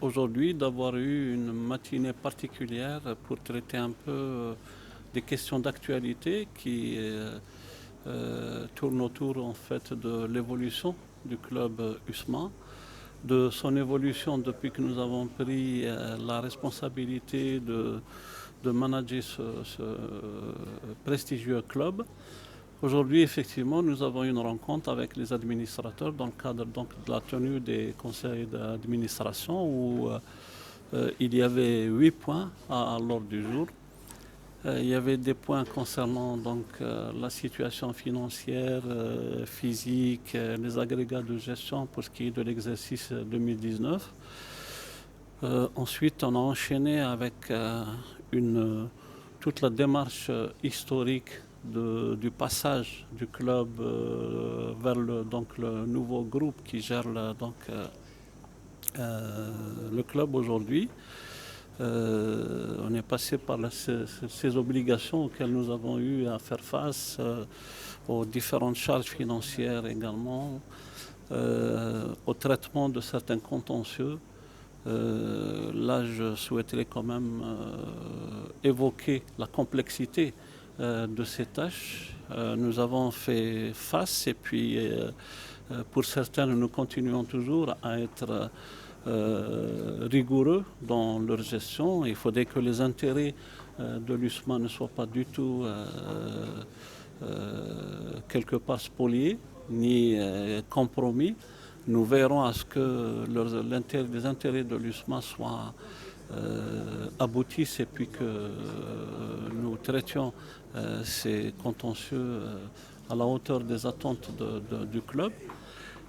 aujourd'hui d'avoir eu une matinée particulière pour traiter un peu des questions d'actualité qui tournent autour en fait de l'évolution du club USMA, de son évolution depuis que nous avons pris la responsabilité de manager ce prestigieux club. Aujourd'hui, effectivement, nous avons une rencontre avec les administrateurs dans le cadre donc, de la tenue des conseils d'administration où il y avait 8 points à l'ordre du jour. Il y avait des points concernant donc, la situation financière, physique, les agrégats de gestion pour ce qui est de l'exercice 2019. Ensuite, on a enchaîné avec toute la démarche historique du passage du club vers le nouveau groupe qui gère le club aujourd'hui. On est passé par ces obligations auxquelles nous avons eu à faire face, aux différentes charges financières également, au traitement de certains contentieux. Là, je souhaiterais quand même évoquer la complexité de ces tâches. Nous avons fait face et puis pour certains, nous continuons toujours à être rigoureux dans leur gestion. Il faudrait que les intérêts de l'USMA ne soient pas du tout quelque part spoliés ni compromis. Nous verrons à ce que les intérêts de l'USMA soient aboutissent et puis que nous traitions ces contentieux à la hauteur des attentes du club.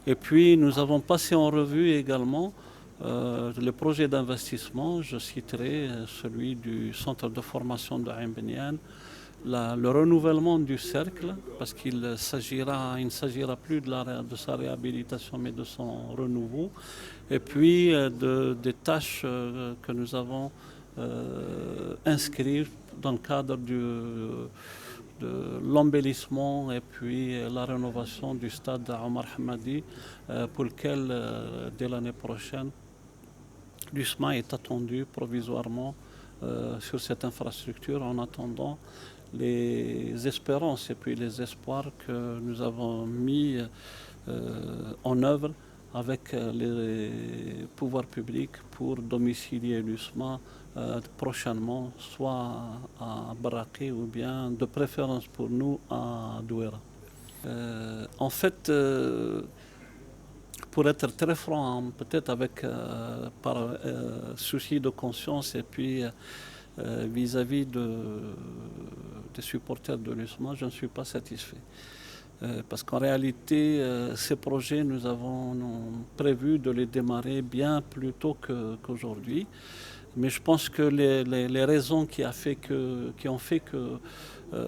Et puis nous avons passé en revue également les projets d'investissement. Je citerai celui du centre de formation de Ain Benyan, le renouvellement du cercle, parce qu'il ne s'agira plus de sa réhabilitation, mais de son renouveau. Et puis des tâches que nous avons inscrites dans le cadre de l'embellissement et puis la rénovation du stade Omar Hamadi, pour lequel, dès l'année prochaine, l'USMA est attendu provisoirement sur cette infrastructure en attendant les espérances et puis les espoirs que nous avons mis en œuvre avec les pouvoirs publics pour domicilier l'USMA prochainement, soit à Baraki ou bien de préférence pour nous à Douera. En fait, pour être très franc, peut-être par souci de conscience et puis vis-à-vis des supporters de l'USMA, je ne suis pas satisfait. Parce qu'en réalité, ces projets, nous avons prévu de les démarrer bien plus tôt qu'aujourd'hui. Mais je pense que les raisons qui ont fait que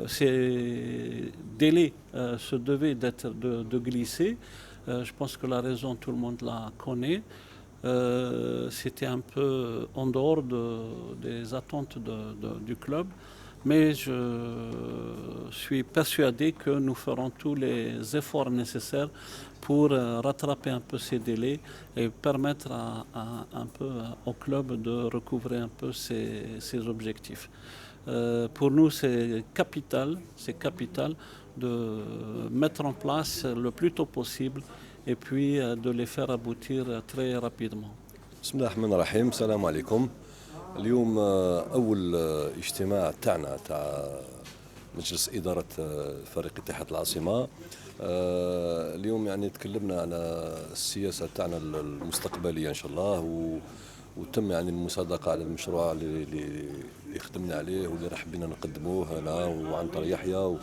ces délais se devaient de glisser, je pense que la raison, tout le monde la connaît. C'était un peu en dehors des attentes du club. Mais je suis persuadé que nous ferons tous les efforts nécessaires pour rattraper un peu ces délais et permettre un peu au club de recouvrer un peu ses objectifs. Pour nous, c'est capital de mettre en place le plus tôt possible et puis de les faire aboutir très rapidement. Bismillah ar-Rahman ar-Rahim, salam alaikum. اليوم أول اجتماع تاعنا تاع مجلس إدارة فريق اتحاد العاصمة. اليوم يعني تكلمنا على السياسة تاعنا المستقبلية إن شاء الله، وتم يعني المصادقة على المشروع اللي خدمنا عليه واللي راح بينا نقدموه أنا وعنتر يحيى،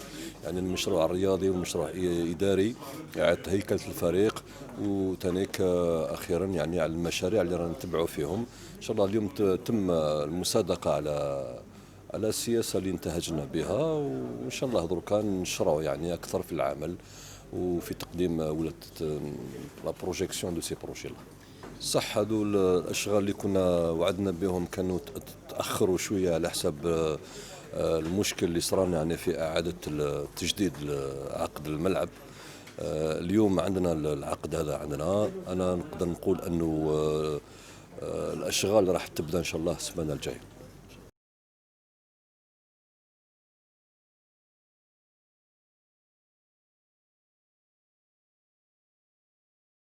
يعني المشروع الرياضي والمشروع الإداري إعادة هيكلة الفريق، وتانيك أخيرا يعني على المشاريع اللي رانا نتبعوا فيهم. إن شاء الله اليوم تم المصادقة على السياسة اللي انتهجنا بها، وإن شاء الله دركا نشرعوا يعني أكثر في العمل وفي تقديم لا بروجيكسيون دو سي بروجي. صح هذو الاشغال اللي كنا وعدنا بهم كانوا تاخروا شويه على حسب المشكل اللي صرنا يعني في اعاده تجديد عقد الملعب. اليوم عندنا العقد هذا عندنا، انا نقدر نقول انه الاشغال راح تبدا ان شاء الله السمانه الجايه.